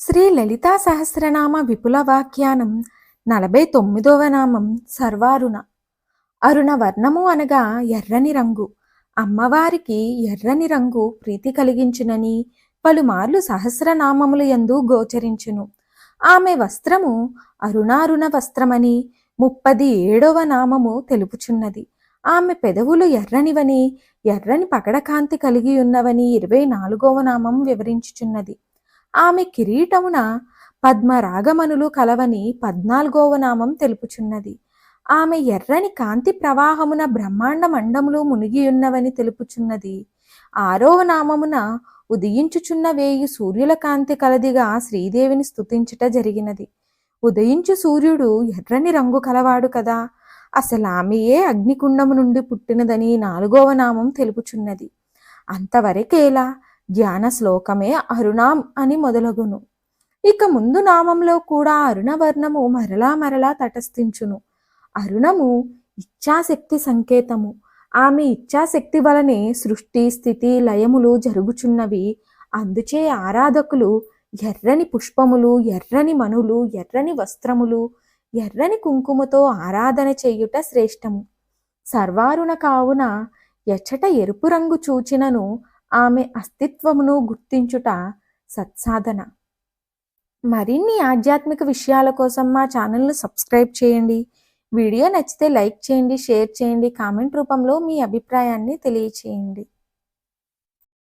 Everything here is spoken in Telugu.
శ్రీ లలితా సహస్రనామ విపుల వాఖ్యానం 49వ నామం సర్వారుణ. అరుణ వర్ణము అనగా ఎర్రని రంగు. అమ్మవారికి ఎర్రని రంగు ప్రీతి కలిగించునని పలుమార్లు సహస్రనామములు యందు గోచరించును. ఆమె వస్త్రము అరుణారుణ వస్త్రమని 37వ నామము తెలుపుచున్నది. ఆమె పెదవులు ఎర్రనివని, ఎర్రని పగడకాంతి కలిగి ఉన్నవని 24వ నామం వివరించుచున్నది. ఆమె కిరీటమున పద్మరాగమనులు కలవని 14వ నామం తెలుపుచున్నది. ఆమె ఎర్రని కాంతి ప్రవాహమున బ్రహ్మాండ మండములు మునిగియున్నవని తెలుపుచున్నది. 6వ నామమున ఉదయించుచున్న 1000 సూర్యుల కాంతి కలదిగా శ్రీదేవిని స్తుతించుట జరిగినది. ఉదయించు సూర్యుడు ఎర్రని రంగు కలవాడు కదా, అసలామెయే అగ్నికుండము నుండి పుట్టినదని 4వ నామం తెలుపుచున్నది. అంతవరకేలా ధ్యాన శ్లోకమే అరుణాం అని మొదలగును. ఇక ముందు నామంలో కూడా అరుణవర్ణము మరలా మరలా తటస్థించును. అరుణము ఇచ్ఛాశక్తి సంకేతము. ఆమె ఇచ్ఛాశక్తి వలనే సృష్టి స్థితి లయములు జరుగుచున్నవి. అందుచే ఆరాధకులు ఎర్రని పుష్పములు, ఎర్రని మనులు, ఎర్రని వస్త్రములు, ఎర్రని కుంకుమతో ఆరాధన చేయుట శ్రేష్టము. సర్వారుణ కావున ఎచ్చట ఎరుపు రంగు చూచినను ఆమె అస్తిత్వమును గుర్తించుట సత్సాధన. మరిన్ని ఆధ్యాత్మిక విషయాల కోసం మా ఛానల్ను సబ్స్క్రైబ్ చేయండి. వీడియో నచ్చితే లైక్ చేయండి, షేర్ చేయండి, కామెంట్ రూపంలో మీ అభిప్రాయాన్ని తెలియచేయండి.